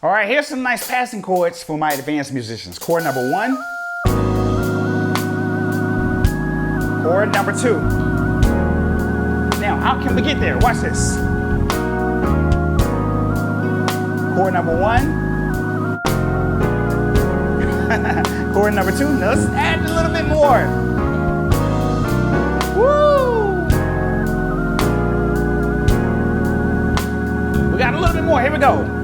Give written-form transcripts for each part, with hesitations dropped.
All right, here's some nice passing chords for my advanced musicians. Chord number 1. Chord number 2. Now, how can we get there? Watch this. Chord number 1. Chord number 2. Now let's add a little bit more. Woo! We got a little bit more. Here we go.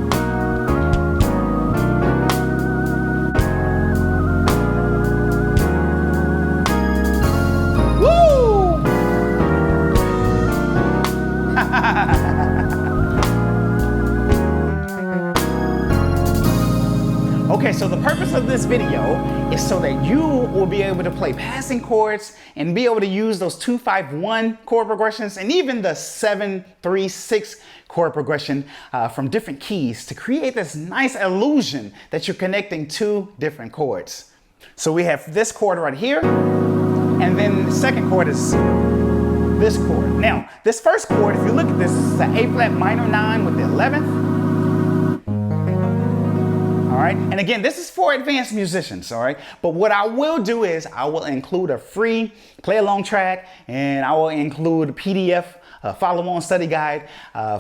Okay, so the purpose of this video is so that you will be able to play passing chords and be able to use those 2-5-1 chord progressions and even the 7-3-6 chord progression from different keys to create this nice illusion that you're connecting two different chords. So we have this chord right here, and then the second chord is this chord. Now, this first chord, if you look at this is the A flat minor 9 with the 11th. All right, and again, this is for advanced musicians, all right? But what I will do is I will include a free play along track, and I will include a PDF, follow on study guide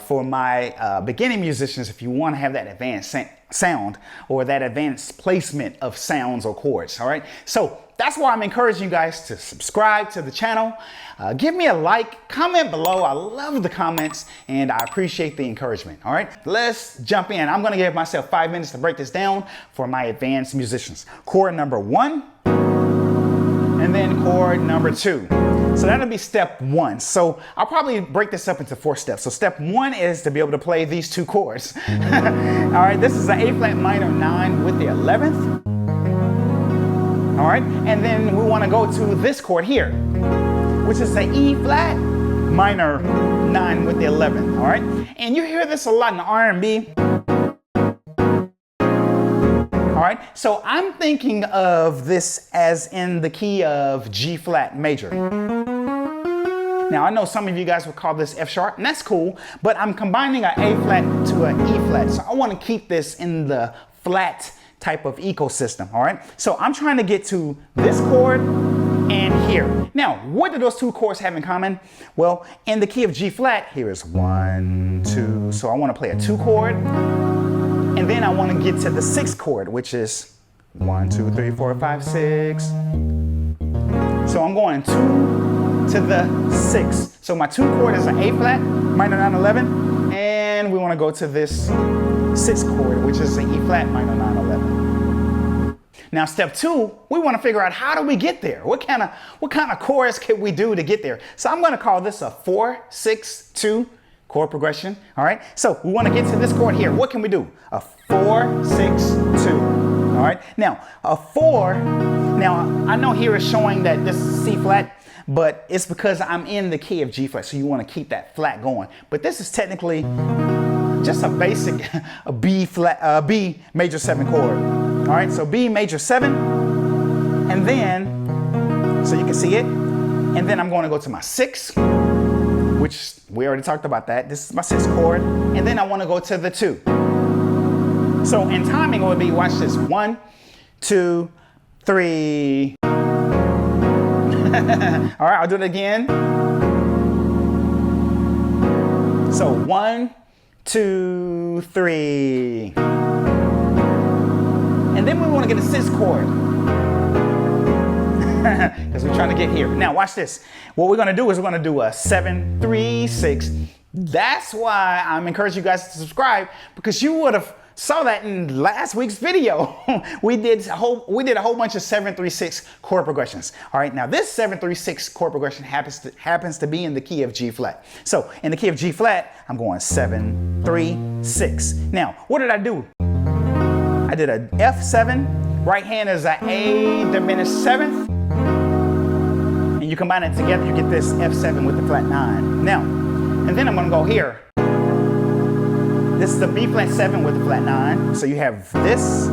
for my beginning musicians if you want to have that advanced sound or that advanced placement of sounds or chords, all right? So that's why I'm encouraging you guys to subscribe to the channel. Give me a like, comment below. I love the comments and I appreciate the encouragement. All right, let's jump in. I'm gonna give myself 5 minutes to break this down for my advanced musicians. Chord number 1 and then chord number 2. So that'll be step 1. So I'll probably break this up into 4 steps. So step 1 is to be able to play these 2 chords. All right, this is the A flat minor 9 with the 11th. All right, and then we want to go to this chord here, which is the E flat minor 9 with the 11th. All right, and you hear this a lot in R&B. All right, so I'm thinking of this as in the key of G flat major. Now I know some of you guys would call this F sharp, and that's cool, but I'm combining an A flat to an E flat, so I want to keep this in the flat type of ecosystem. All right, so I'm trying to get to this chord and here. Now, what do those 2 chords have in common? Well, in the key of G flat, here is 1, 2. So I want to play a 2 chord, and then I want to get to the 6th chord, which is 1, 2, 3, 4, 5, 6. So I'm going 2 to the 6. So my 2 chord is an A flat minor 9 11, and we want to go to this 6th chord, which is an E flat minor 9 11. Now step 2, we want to figure out how do we get there? What kind of chords can we do to get there? So I'm going to call this a 4-6-2 chord progression. All right, so we want to get to this chord here. What can we do? A 4-6-2. All right, now a 4. Now I know here it's showing that this is C flat, but it's because I'm in the key of G flat, so you want to keep that flat going. But this is technically just a basic B major 7 chord. All right, so B major 7, and then, so you can see it, and then I'm going to go to my 6, which we already talked about that. This is my 6th chord, and then I want to go to the 2. So in timing, it would be, watch this, 1, 2, 3. All right, I'll do it again. So 1, 2, 3. And then we want to get a 6th chord. Because we're trying to get here. Now watch this. What we're going to do is we're going to do a 7-3-6. That's why I'm encouraging you guys to subscribe, because you would have saw that in last week's video. we did a whole bunch of 7-3-6 chord progressions. All right, now this 7-3-6 chord progression happens to be in the key of G flat. So in the key of G flat, I'm going 7-3-6. Now, what did I do? I did a F7. Right hand is an A diminished 7th. And you combine it together, you get this F7 with the flat 9. Now, and then I'm going to go here. This is the B flat 7 with the flat 9. So you have this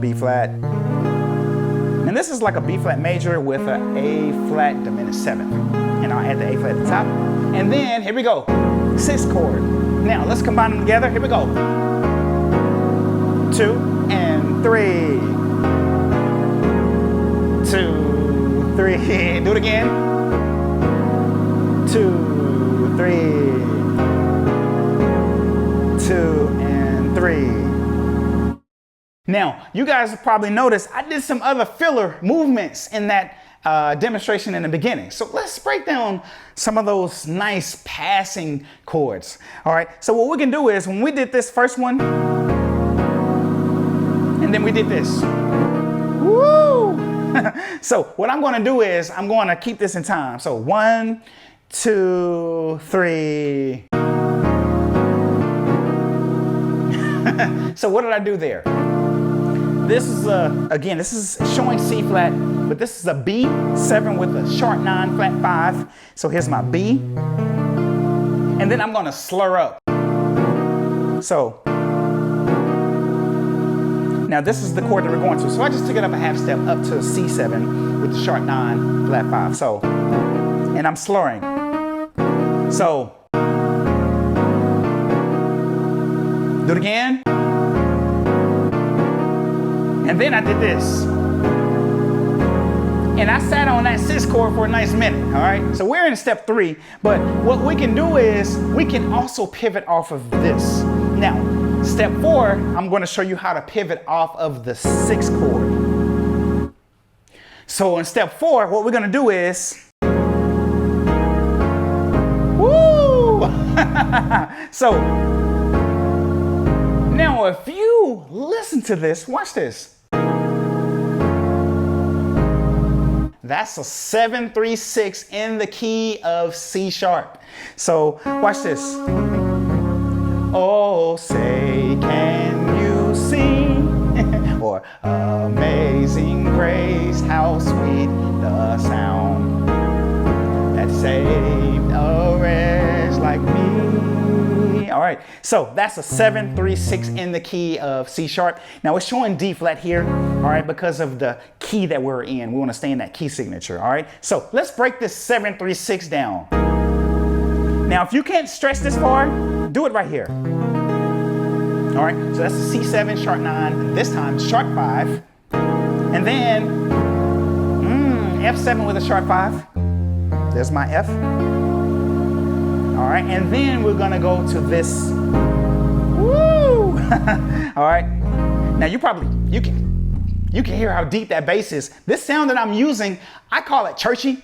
B flat, and this is like a B flat major with an A flat diminished 7th. And I'll add the A flat at the top. And then here we go, 6th chord. Now let's combine them together. Here we go. 2 and 3. 2, 3. Do it again. 2, 3. 2 and 3. Now, you guys have probably noticed I did some other filler movements in that demonstration in the beginning. So let's break down some of those nice passing chords. All right, so what we can do is when we did this first one, and then we did this. Woo! So what I'm gonna do is I'm gonna keep this in time. So 1, 2, 3. So what did I do there? This is again, this is showing C flat, but this is a B7 with a sharp 9 flat 5. So here's my B, and then I'm gonna slur up. So now this is the chord that we're going to. So I just took it up a half step up to a C7 with the sharp 9 flat 5. So, and I'm slurring. So do it again. And then I did this. And I sat on that 6 chord for a nice minute, all right? So we're in step 3, but what we can do is we can also pivot off of this. Now, step 4, I'm gonna show you how to pivot off of the 6 chord. So in step 4, what we're gonna do is, woo! So, now if you listen to this, watch this. That's a 7-3-6 in the key of C sharp. So watch this. Oh, say, can you see? Or amazing grace, how sweet the sound that saved a wretch like me. All right, so that's a 7-3-6 in the key of C sharp. Now it's showing D flat here, all right, because of the key that we're in. We want to stay in that key signature, all right? So let's break this 7-3-6 down. Now, if you can't stretch this far, do it right here. All right, so that's a C7, sharp 9, this time sharp 5, and then F7 with a sharp 5. There's my F. All right, and then we're gonna go to this. Woo! All right. Now you can hear how deep that bass is. This sound that I'm using, I call it churchy,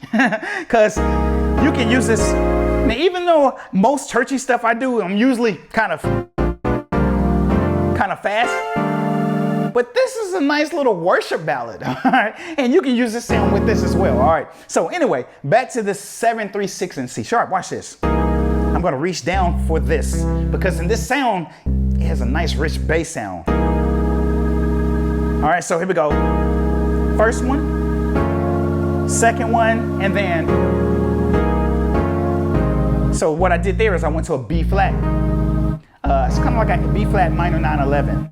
because you can use this. Now, even though most churchy stuff I do, I'm usually kind of fast, but this is a nice little worship ballad, all right? And you can use this sound with this as well, all right? So anyway, back to this 7-3-6 in C sharp. Watch this. I'm gonna reach down for this because in this sound, it has a nice rich bass sound. All right, so here we go. First one, second one, and then. So what I did there is I went to a B flat. It's kind of like a B flat minor 9/11.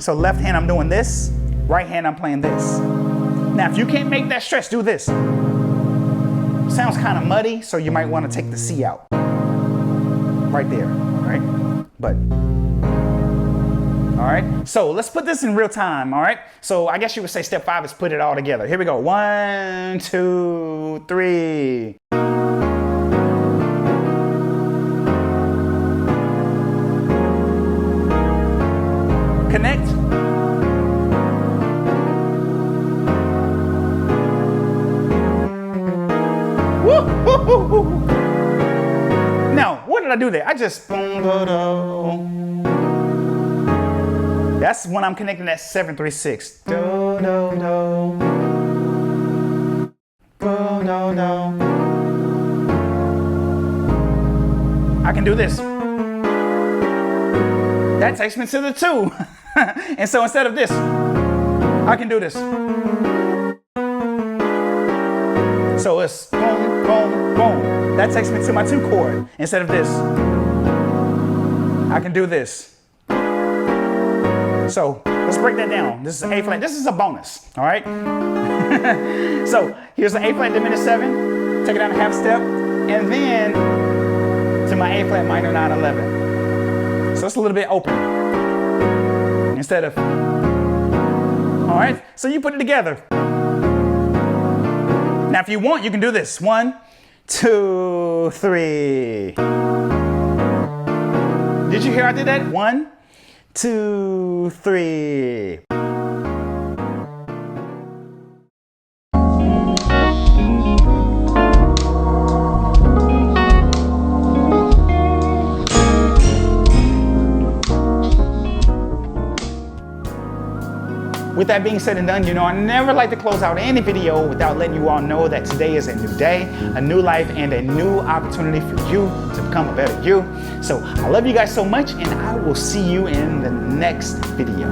So left hand I'm doing this, right hand I'm playing this. Now if you can't make that stretch, do this. Sounds kind of muddy, so you might want to take the C out. Right there, all right? But, all right? So let's put this in real time, all right? So I guess you would say step 5 is put it all together. Here we go. 1, 2, 3. Connect. Now, what did I do there? I just, that's when I'm connecting that 7-3-6. I can do this. That takes me to the 2. And so instead of this, I can do this. So it's boom, boom, boom. That takes me to my 2 chord. Instead of this, I can do this. So let's break that down. This is A flat. This is a bonus, all right? So here's the A flat diminished 7. Take it down a half step, and then to to my A flat minor 9/11. So it's a little bit open instead of, all right, so you put it together. Now if you want, you can do this. 1, 2, 3. Did you hear I did that? 1, 2, 3. With that being said and done, you know, I never like to close out any video without letting you all know that today is a new day, a new life, and a new opportunity for you to become a better you. So I love you guys so much, and I will see you in the next video.